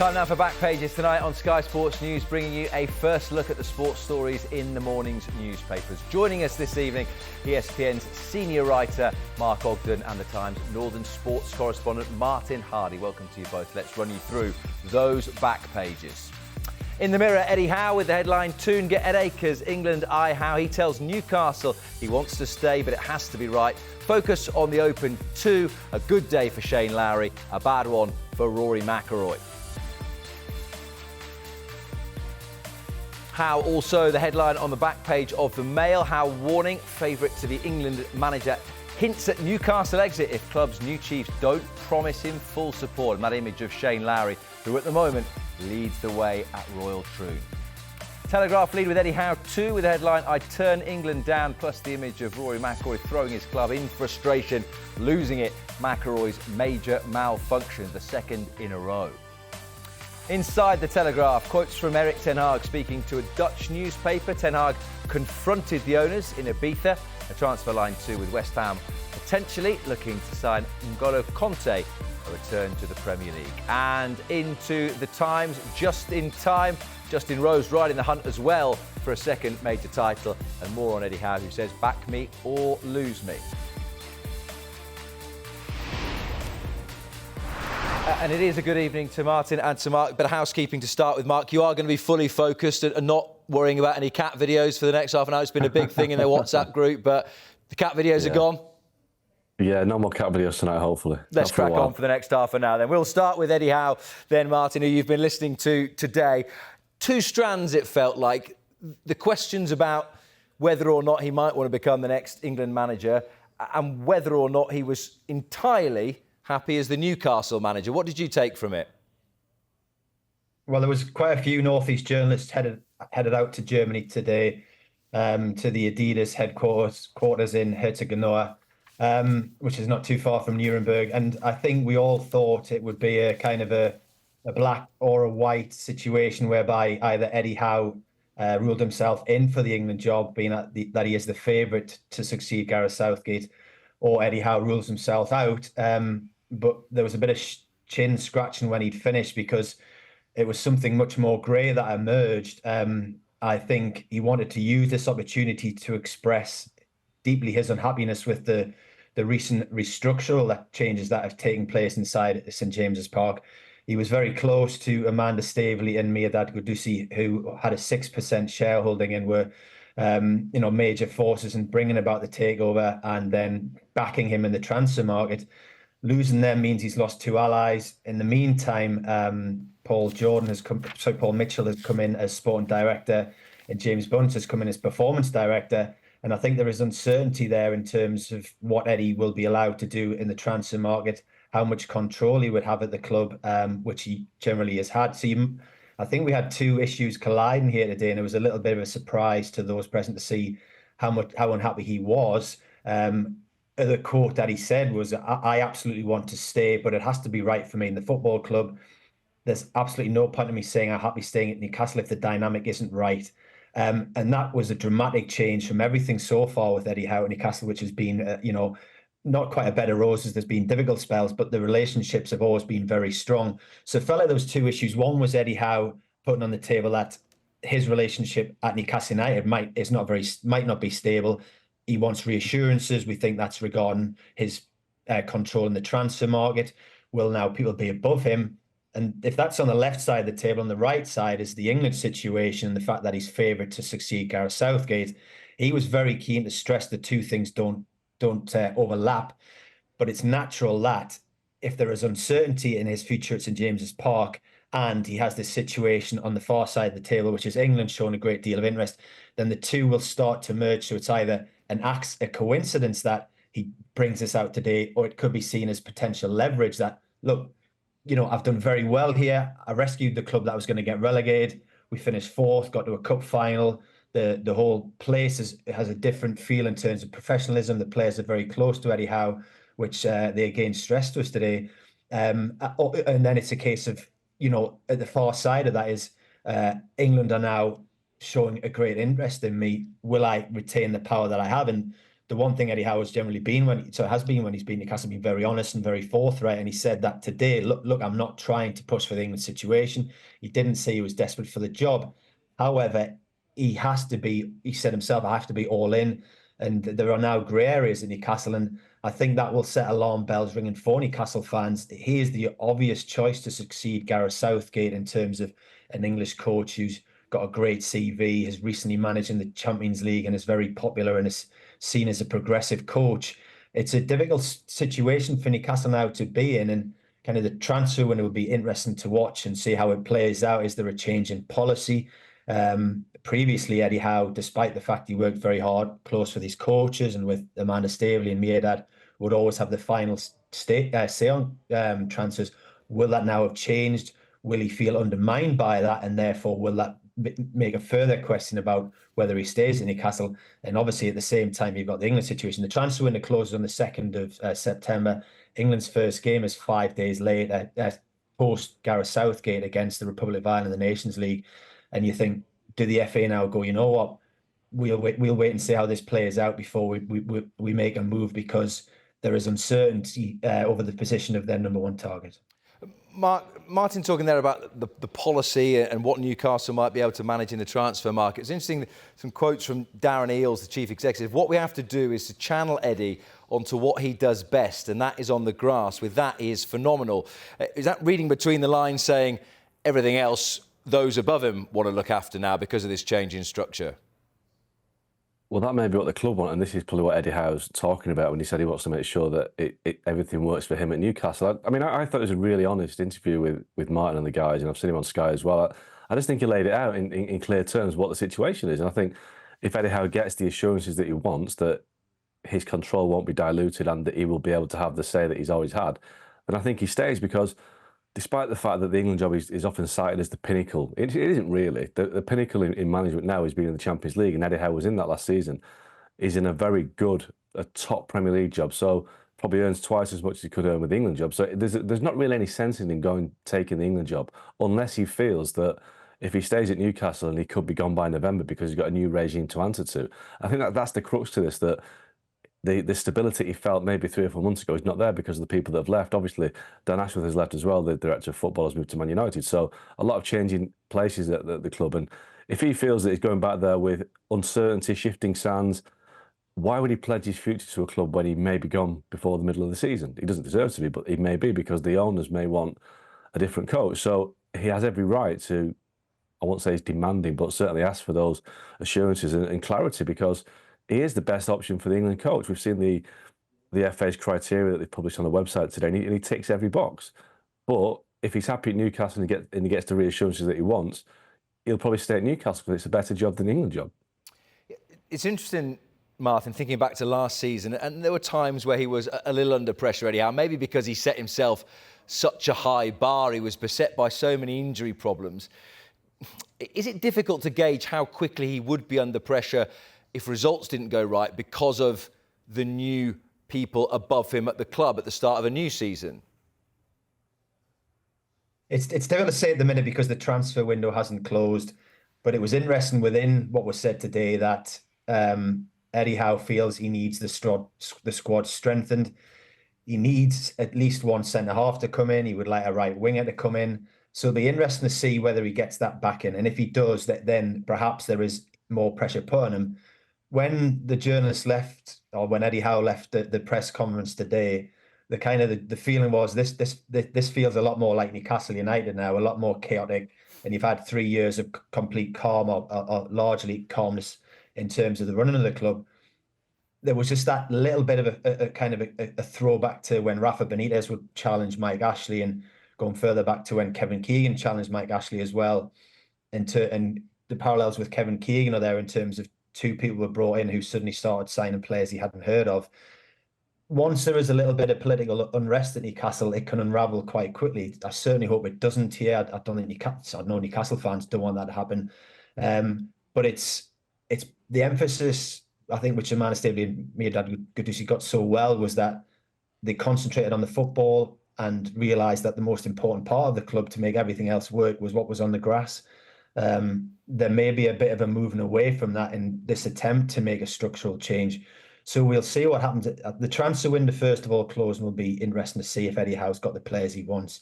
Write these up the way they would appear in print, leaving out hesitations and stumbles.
Time now for Back Pages tonight on Sky Sports News, bringing you a first look at the sports stories in the morning's newspapers. Joining us this evening, ESPN's senior writer Mark Ogden and the Times Northern sports correspondent Martin Hardy. Welcome to you both. Let's run you through those back pages. In the Mirror, Eddie Howe with the headline, "Toon get headache as England eye Howe." He tells Newcastle he wants to stay, but it has to be right. Focus on the Open 2. A good day for Shane Lowry, a bad one for Rory McIlroy. Howe also the headline on the back page of the Mail. Howe warning, favourite to the England manager, hints at Newcastle exit if club's new chiefs don't promise him full support. And that image of Shane Lowry, who at the moment leads the way at Royal Troon. Telegraph lead with Eddie Howe too, with the headline, "I turn England down," plus the image of Rory McIlroy throwing his club in frustration, losing it. McIlroy's major malfunction, the second in a row. Inside the Telegraph, quotes from Erik Ten Hag speaking to a Dutch newspaper. Ten Hag confronted the owners in Ibiza. A transfer line too with West Ham potentially looking to sign N'Golo Kante, a return to the Premier League. And into the Times, just in time. Justin Rose riding the hunt as well for a second major title. And more on Eddie Howe, who says, "Back me or lose me." And it is a good evening to Martin and to Mark. But housekeeping to start with, Mark. You are going to be fully focused and not worrying about any cat videos for the next half an hour. It's been a big thing in their WhatsApp group, but the cat videos are gone. Yeah, no more cat videos tonight, hopefully. Let's crack on for the next half an hour then. We'll start with Eddie Howe, then Martin, who you've been listening to today. Two strands, it felt like. The questions about whether or not he might want to become the next England manager and whether or not he was entirely happy as the Newcastle manager. What did you take from it? Well, there was quite a few North East journalists headed out to Germany today, to the Adidas headquarters in Herzogenaurach, which is not too far from Nuremberg. And I think we all thought it would be a kind of a black or a white situation whereby either Eddie Howe ruled himself in for the England job, being that he is the favourite to succeed Gareth Southgate, or Eddie Howe rules himself out. But there was a bit of chin scratching when he'd finished because it was something much more grey that emerged. I think he wanted to use this opportunity to express deeply his unhappiness with the recent restructural changes that have taken place inside St James's Park. He was very close to Amanda Staveley and Mirdad Gudussi, who had a 6% shareholding and were major forces in bringing about the takeover and then backing him in the transfer market. Losing them means he's lost two allies. In the meantime, Paul Mitchell has come in as sporting director, and James Bunce has come in as performance director. And I think there is uncertainty there in terms of what Eddie will be allowed to do in the transfer market, how much control he would have at the club, which he generally has had. So I think we had two issues colliding here today, and it was a little bit of a surprise to those present to see how unhappy he was. The quote that he said was, "I absolutely want to stay, but it has to be right for me in the football club. There's absolutely no point in me saying I'm happy staying at Newcastle if the dynamic isn't right." And that was a dramatic change from everything so far with Eddie Howe at Newcastle, which has been, not quite a bed of roses. There's been difficult spells, but the relationships have always been very strong. So it felt like there was two issues. One was Eddie Howe putting on the table that his relationship at Newcastle United might not be stable. He wants reassurances. We think that's regarding his control in the transfer market. Will now people be above him? And if that's on the left side of the table, on the right side is the England situation and the fact that he's favoured to succeed Gareth Southgate. He was very keen to stress the two things don't overlap. But it's natural that if there is uncertainty in his future at St James's Park and he has this situation on the far side of the table, which is England showing a great deal of interest, then the two will start to merge. So it's either a coincidence that he brings this out today, or it could be seen as potential leverage that, look, I've done very well here. I rescued the club that was going to get relegated. We finished fourth, got to a cup final. The whole place has a different feel in terms of professionalism. The players are very close to Eddie Howe, which they again stressed to us today. And then it's a case of, at the far side of that is England are now showing a great interest in me. Will I retain the power that I have? And the one thing Eddie Howe has generally been when he's been Newcastle, been very honest and very forthright. And he said that today, look, I'm not trying to push for the England situation. He didn't say he was desperate for the job. However, he said himself, I have to be all in. And there are now grey areas in Newcastle. And I think that will set alarm bells ringing for Newcastle fans. He is the obvious choice to succeed Gareth Southgate in terms of an English coach who's got a great CV, has recently managed in the Champions League and is very popular and is seen as a progressive coach. It's a difficult situation for Newcastle now to be in, and kind of the transfer window will be interesting to watch and see how it plays out. Is there a change in policy? Previously, Eddie Howe, despite the fact he worked very hard, close with his coaches and with Amanda Staveley and Miedad, would always have the final say on transfers. Will that now have changed? Will he feel undermined by that? And therefore, will that make a further question about whether he stays in Newcastle? And obviously, at the same time, you've got the England situation. The transfer window closes on the 2nd of September. England's first game is 5 days later, post Gareth Southgate against the Republic of Ireland in the Nations League. And you think, do the FA now go, you know what, we'll wait and see how this plays out before we make a move, because there is uncertainty over the position of their number one target. Martin talking there about the policy and what Newcastle might be able to manage in the transfer market. It's interesting, some quotes from Darren Eales, the chief executive. What we have to do is to channel Eddie onto what he does best, and that is on the grass. With that, he is phenomenal. Is that reading between the lines saying everything else those above him want to look after now because of this change in structure? Well, that may be what the club want, and this is probably what Eddie Howe's talking about when he said he wants to make sure that everything works for him at Newcastle. I thought it was a really honest interview with Martin and the guys, and I've seen him on Sky as well. I just think he laid it out in clear terms what the situation is, and I think if Eddie Howe gets the assurances that he wants, that his control won't be diluted and that he will be able to have the say that he's always had, then I think he stays, because despite the fact that the England job is often cited as the pinnacle, it isn't really. The pinnacle in management now is being in the Champions League, and Eddie Howe was in that last season. He's in a top Premier League job, so probably earns twice as much as he could earn with the England job. So there's not really any sense in him taking the England job, unless he feels that if he stays at Newcastle and he could be gone by November because he's got a new regime to answer to. I think that's the crux to this, that the stability he felt maybe 3 or 4 months ago is not there because of the people that have left. Obviously, Dan Ashworth has left as well. The director of football has moved to Man United. So a lot of changing places at the club. And if he feels that he's going back there with uncertainty, shifting sands, why would he pledge his future to a club when he may be gone before the middle of the season? He doesn't deserve to be, but he may be, because the owners may want a different coach. So he has every right to, I won't say he's demanding, but certainly ask for those assurances and clarity, because he is the best option for the England coach. We've seen the FA's criteria that they published on the website today, and he ticks every box. But if he's happy at Newcastle and he gets the reassurances that he wants, he'll probably stay at Newcastle because it's a better job than the England job. It's interesting, Martin, thinking back to last season, and there were times where he was a little under pressure, Eddie Howe, maybe because he set himself such a high bar. He was beset by so many injury problems. Is it difficult to gauge how quickly he would be under pressure if results didn't go right because of the new people above him at the club at the start of a new season? It's difficult to say at the minute because the transfer window hasn't closed, but it was interesting within what was said today that Eddie Howe feels he needs the squad strengthened. He needs at least one centre-half to come in. He would like a right winger to come in. So it'll be interesting to see whether he gets that back in. And if he does, then perhaps there is more pressure put on him. When the journalist left, or when Eddie Howe left the press conference today, the feeling was this feels a lot more like Newcastle United now, a lot more chaotic, and you've had 3 years of complete calm or largely calmness in terms of the running of the club. There was just that little bit of a throwback to when Rafa Benitez would challenge Mike Ashley, and going further back to when Kevin Keegan challenged Mike Ashley as well. And the parallels with Kevin Keegan are there in terms of two people were brought in who suddenly started signing players he hadn't heard of. Once there is a little bit of political unrest at Newcastle, it can unravel quite quickly. I certainly hope it doesn't here. I don't think I know Newcastle fans don't want that to happen. But it's the emphasis, I think, which Amanda Staveley and Miedad Gudusi got so well, was that they concentrated on the football and realised that the most important part of the club to make everything else work was what was on the grass. There may be a bit of a moving away from that in this attempt to make a structural change. So we'll see what happens. The transfer window, first of all, closed, and will be interesting to see if Eddie Howe's got the players he wants.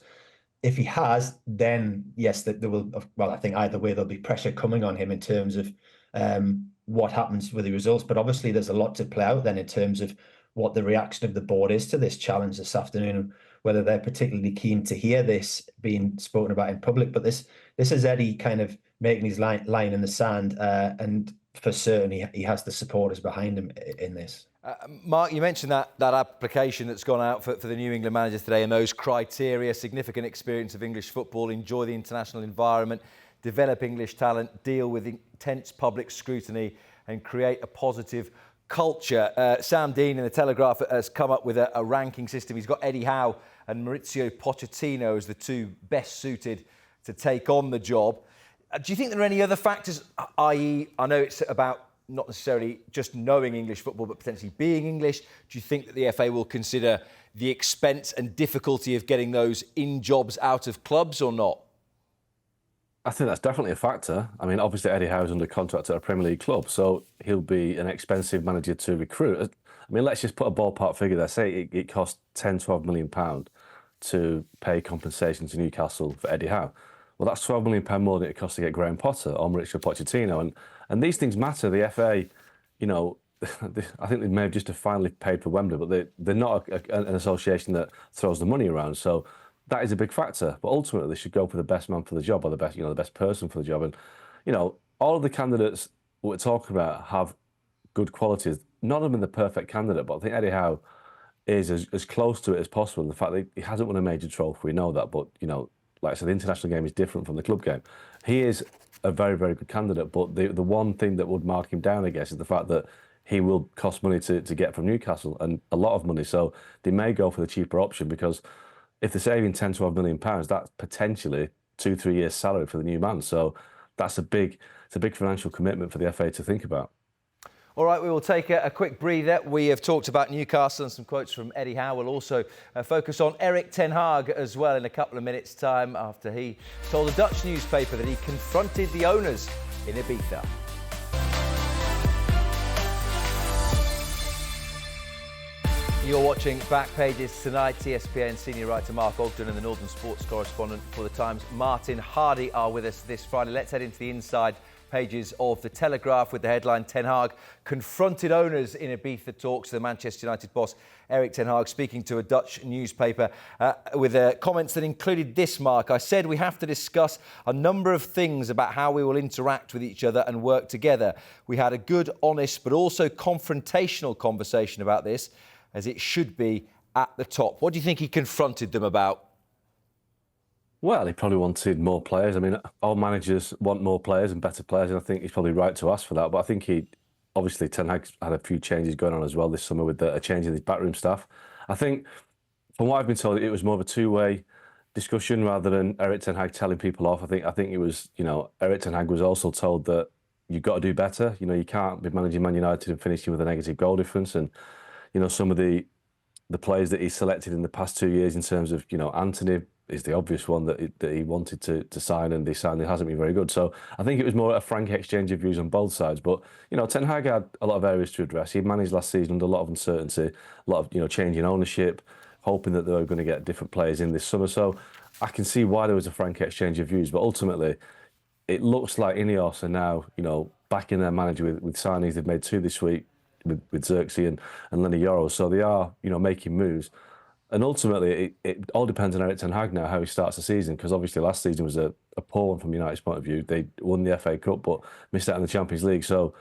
If he has, then yes, there will. Well, I think either way there'll be pressure coming on him in terms of what happens with the results. But obviously, there's a lot to play out then in terms of what the reaction of the board is to this challenge this afternoon, whether they're particularly keen to hear this being spoken about in public. But this is Eddie kind of making his line in the sand, and for certain he has the supporters behind him in this. Mark, you mentioned that application that's gone out for the New England manager today, and those criteria: significant experience of English football, enjoy the international environment, develop English talent, deal with intense public scrutiny, and create a positive culture. Sam Dean in the Telegraph has come up with a ranking system. He's got Eddie Howe and Mauricio Pochettino as the two best suited to take on the job. Do you think there are any other factors, i.e., I know it's about not necessarily just knowing English football, but potentially being English? Do you think that the FA will consider the expense and difficulty of getting those in jobs out of clubs or not? I think that's definitely a factor. I mean, obviously Eddie Howe's under contract at a Premier League club, so he'll be an expensive manager to recruit. I mean, let's just put a ballpark figure there. Say it cost £10-12 million to pay compensation to Newcastle for Eddie Howe. Well, that's £12 million more than it costs to get Graham Potter or Mauricio Pochettino. And these things matter. The FA, you know, I think they may have just finally paid for Wembley, but they're not an association that throws the money around. So that is a big factor. But ultimately, they should go for the best man for the job, or the best person for the job. And, you know, all of the candidates we're talking about have good qualities. None of them are the perfect candidate, but I think Eddie Howe is as close to it as possible. The fact that he hasn't won a major trophy, we know that, but, you know, like I said, the international game is different from the club game. He is a very, very good candidate, but the one thing that would mark him down, I guess, is the fact that he will cost money to get from Newcastle, and a lot of money. So they may go for the cheaper option, because if they're saving £10-12 million, that's potentially 2-3 years' salary for the new man. So it's a big financial commitment for the FA to think about. All right, we will take a quick breather. We have talked about Newcastle and some quotes from Eddie Howe. We'll also focus on Erik ten Hag as well in a couple of minutes' time, after he told a Dutch newspaper that he confronted the owners in Ibiza. You're watching Back Pages tonight. ESPN senior writer Mark Ogden and the Northern sports correspondent for The Times, Martin Hardy, are with us this Friday. Let's head into the inside pages of the Telegraph with the headline: Ten Hag confronted owners in Ibiza talks. The Manchester United boss Erik ten Hag speaking to a Dutch newspaper with comments that included this, Mark. I said we have to discuss a number of things about how we will interact with each other and work together. We had a good, honest, but also confrontational conversation about this, as it should be at the top. What do you think he confronted them about? Well, he probably wanted more players. I mean, all managers want more players and better players, and I think he's probably right to ask for that. But I think obviously Ten Hag's had a few changes going on as well this summer with a change in his backroom staff. I think, from what I've been told, it was more of a two-way discussion rather than Erik ten Hag telling people off. I think it was, you know, Erik ten Hag was also told that you've got to do better. You know, you can't be managing Man United and finishing with a negative goal difference. And, you know, some of the players that he selected in the past 2 years, in terms of, you know, Anthony is the obvious one that he wanted to sign, and he signed. It hasn't been very good. So I think it was more a frank exchange of views on both sides. But, you know, Ten Hag had a lot of areas to address. He managed last season under a lot of uncertainty, a lot of, you know, changing ownership, hoping that they were going to get different players in this summer. So I can see why there was a frank exchange of views. But ultimately, it looks like Ineos are now, you know, backing their manager with signings. They've made 2 this week with Xerxes and Lenny Yoro. So they are, you know, making moves. And ultimately, it all depends on Erik ten Hag now, how he starts the season, because obviously last season was a poor one from United's point of view. They won the FA Cup but missed out in the Champions League. So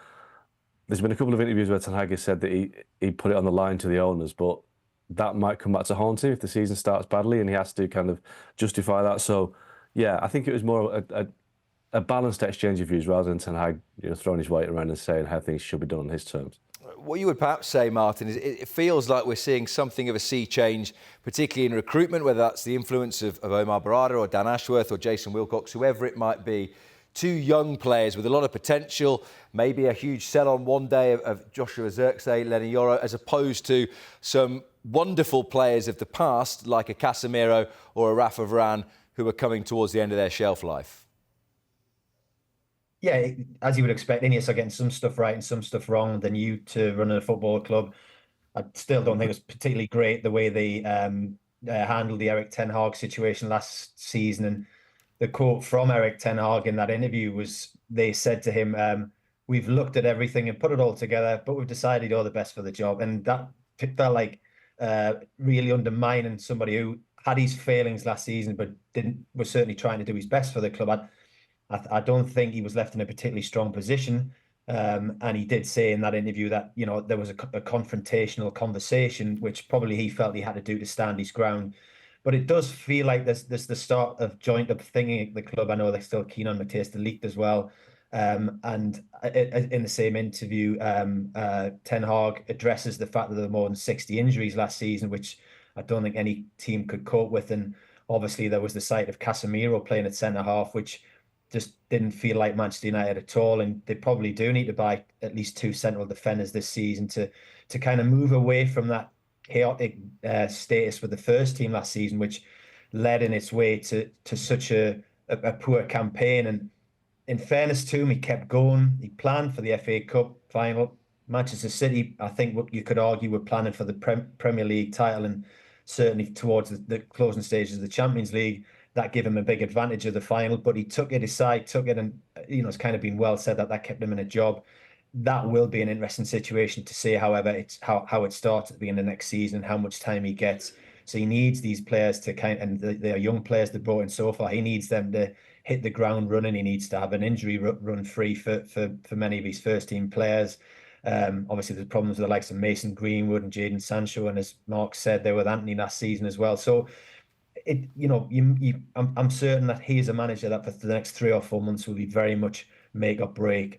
there's been a couple of interviews where Ten Hag has said that he put it on the line to the owners, but that might come back to haunt him if the season starts badly and he has to kind of justify that. So, yeah, I think it was more a balanced exchange of views rather than Ten Hag, you know, throwing his weight around and saying how things should be done on his terms. What you would perhaps say, Martin, is it feels like we're seeing something of a sea change, particularly in recruitment, whether that's the influence of Omar Barada or Dan Ashworth or Jason Wilcox, whoever it might be. 2 young players with a lot of potential, maybe a huge sell-on one day of Joshua Xerxes, Lenny Yoro, as opposed to some wonderful players of the past, like a Casemiro or a Rafa Varane, who are coming towards the end of their shelf life. Yeah, as you would expect, Ineos are getting some stuff right and some stuff wrong. They're new to running a football club. I still don't think it was particularly great the way they handled the Erik ten Hag situation last season. And the quote from Erik ten Hag in that interview was, they said to him, "We've looked at everything and put it all together, but we've decided you're the best for the job." And that felt like really undermining somebody who had his failings last season, but was certainly trying to do his best for the club. I don't think he was left in a particularly strong position. And he did say in that interview that, you know, there was a confrontational conversation, which probably he felt he had to do to stand his ground. But it does feel like there's the start of joint up thinking at the club. I know they're still keen on Matthias de Ligt as well. And in the same interview, Ten Hag addresses the fact that there were more than 60 injuries last season, which I don't think any team could cope with. And obviously there was the sight of Casemiro playing at centre half, which just didn't feel like Manchester United at all. And they probably do need to buy at least 2 central defenders this season to kind of move away from that chaotic status with the first team last season, which led in its way to such a poor campaign. And in fairness to him, he kept going. He planned for the FA Cup final. Manchester City, I think what you could argue, were planning for the Premier League title, and certainly towards the closing stages of the Champions League. That gave him a big advantage of the final, but he took it aside, and it's kind of been well said that kept him in a job. That will be an interesting situation to see, however, it's how it starts at the beginning of next season and how much time he gets. So he needs these players to and they are young players they brought in so far. He needs them to hit the ground running. He needs to have an injury run free for many of his first team players. Obviously, there's problems with the likes of Mason Greenwood and Jadon Sancho, and as Mark said, they were with Anthony last season as well. So I'm certain that he is a manager that for the next 3 or 4 months will be very much make or break.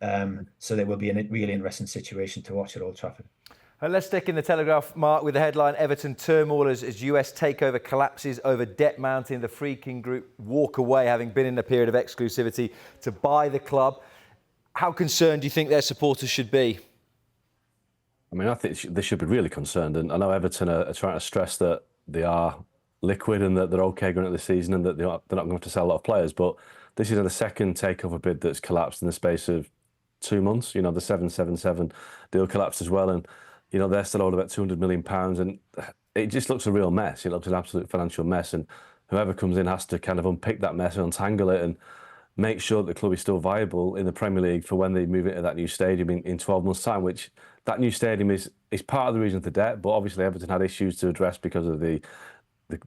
So there will be a really interesting situation to watch at Old Trafford. Let's stick in the Telegraph, Mark, with the headline: Everton turmoil as US takeover collapses over debt mounting. The Freaking Group walk away, having been in a period of exclusivity to buy the club. How concerned do you think their supporters should be? I mean, I think they should be really concerned. And I know Everton are trying to stress that they are liquid and that they're okay going into the season and that they're not going to have to sell a lot of players. But this is the second takeover bid that's collapsed in the space of 2 months. You know, the 777 deal collapsed as well. And, you know, they're still owed about £200 million. And it just looks a real mess. It looks an absolute financial mess. And whoever comes in has to kind of unpick that mess and untangle it and make sure that the club is still viable in the Premier League for when they move into that new stadium in 12 months' time, which that new stadium is part of the reason for debt. But obviously Everton had issues to address because of the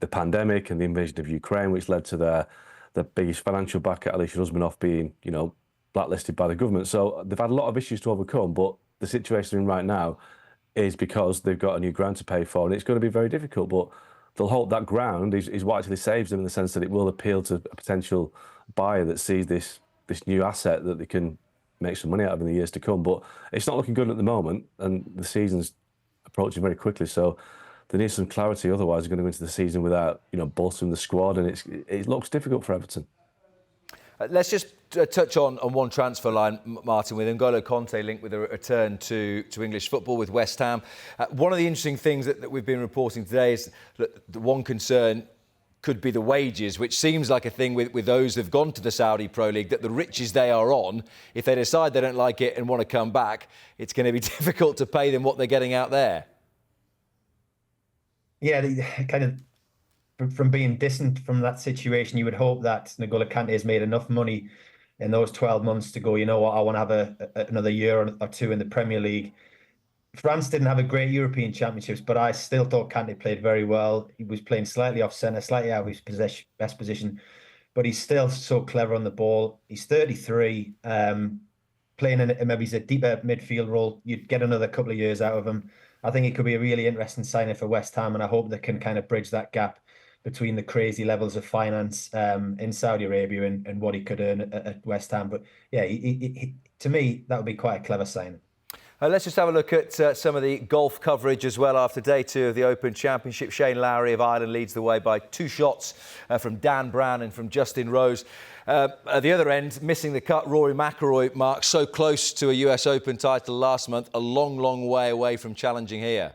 pandemic and the invasion of Ukraine, which led to the biggest financial backer, Alisher Usmanov, being, you know, blacklisted by the government. So they've had a lot of issues to overcome, but the situation they're in right now is because they've got a new ground to pay for, and it's going to be very difficult. But they'll hope that ground is what actually saves them, in the sense that it will appeal to a potential buyer that sees this new asset that they can make some money out of in the years to come. But it's not looking good at the moment, and the season's approaching very quickly. So they need some clarity, otherwise they're going to go into the season without, you know, bolstering the squad, and it looks difficult for Everton. Let's just touch on one transfer line, Martin, with N'Golo Kante linked with a return to English football with West Ham. One of the interesting things that we've been reporting today is that the one concern could be the wages, which seems like a thing with those who've gone to the Saudi Pro League, that the riches they are on, if they decide they don't like it and want to come back, it's going to be difficult to pay them what they're getting out there. Yeah, kind of from being distant from that situation, you would hope that N'Golo Kante has made enough money in those 12 months to go, you know what, I want to have another year or two in the Premier League. France didn't have a great European Championships, but I still thought Kante played very well. He was playing slightly off centre, slightly out of his best position, but he's still so clever on the ball. He's 33, playing in maybe he's a deeper midfield role. You'd get another couple of years out of him. I think it could be a really interesting signing for West Ham, and I hope they can kind of bridge that gap between the crazy levels of finance in Saudi Arabia and what he could earn at West Ham. But yeah, to me, that would be quite a clever signing. Let's just have a look at some of the golf coverage as well after day 2 of the Open Championship. Shane Lowry of Ireland leads the way by 2 shots from Dan Brown and from Justin Rose. At the other end, missing the cut, Rory McIlroy, Mark, so close to a US Open title last month, a long, long way away from challenging here.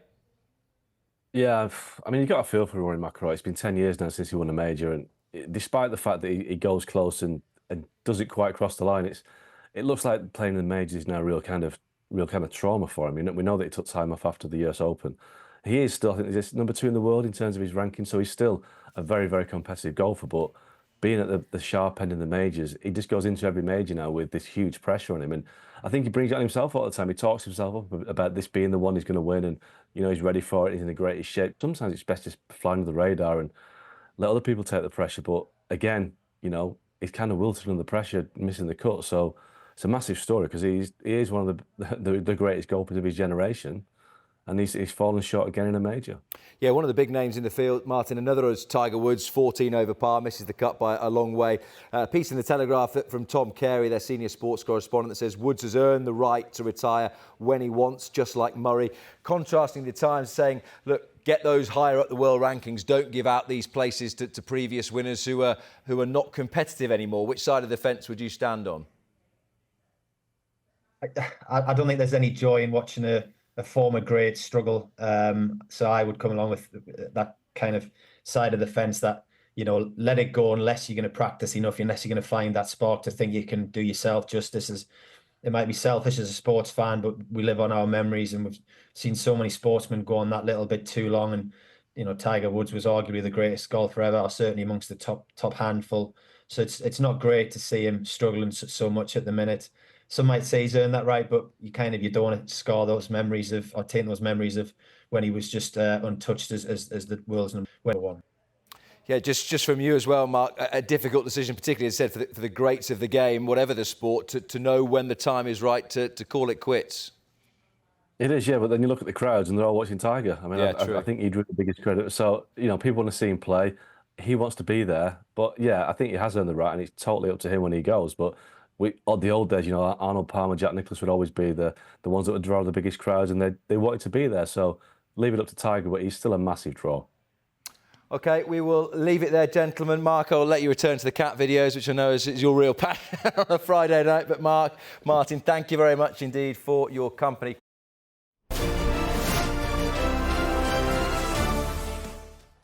Yeah, I mean, you've got a feel for Rory McIlroy. It's been 10 years now since he won a major, and despite the fact that he goes close and doesn't quite cross the line, it looks like playing in the majors is now a real kind of trauma for him. We know that he took time off after the US Open. He is still, I think, he's number 2 in the world in terms of his ranking, so he's still a very, very competitive golfer. But being at the sharp end in the majors, he just goes into every major now with this huge pressure on him. And I think he brings it on himself all the time. He talks himself up about this being the one he's going to win, and he's ready for it. He's in the greatest shape. Sometimes it's best just fly under the radar and let other people take the pressure. But again, he's kind of wilted under the pressure, missing the cut. So it's a massive story because he is one of the greatest golfers of his generation. And he's fallen short again in a major. Yeah, one of the big names in the field, Martin. Another is Tiger Woods, 14 over par, misses the cut by a long way. A piece in the Telegraph from Tom Carey, their senior sports correspondent, that says Woods has earned the right to retire when he wants, just like Murray. Contrasting the Times, saying, look, get those higher up the world rankings. Don't give out these places to previous winners who are not competitive anymore. Which side of the fence would you stand on? I don't think there's any joy in watching a former great struggle. So I would come along with that kind of side of the fence that, let it go unless you're going to practice enough, unless you're going to find that spark to think you can do yourself justice. It might be selfish as a sports fan, but we live on our memories, and we've seen so many sportsmen go on that little bit too long. And, Tiger Woods was arguably the greatest golfer ever, or certainly amongst the top handful. So it's not great to see him struggling so much at the minute. Some might say he's earned that right, but you don't want to scar those memories or taint those memories of when he was just untouched as the world's number one. Yeah, just from you as well, Mark, a difficult decision, particularly as said for the greats of the game, whatever the sport, to know when the time is right to call it quits. It is, yeah, but then you look at the crowds and they're all watching Tiger. I mean, yeah, I think he'd win the biggest credit. So, people want to see him play. He wants to be there. But yeah, I think he has earned the right, and it's totally up to him when he goes. But the old days, Arnold Palmer, Jack Nicklaus would always be the ones that would draw the biggest crowds, and they wanted to be there. So leave it up to Tiger, but he's still a massive draw. OK, we will leave it there, gentlemen. Mark, I'll let you return to the cat videos, which I know is your real passion on a Friday night. But Martin, thank you very much indeed for your company.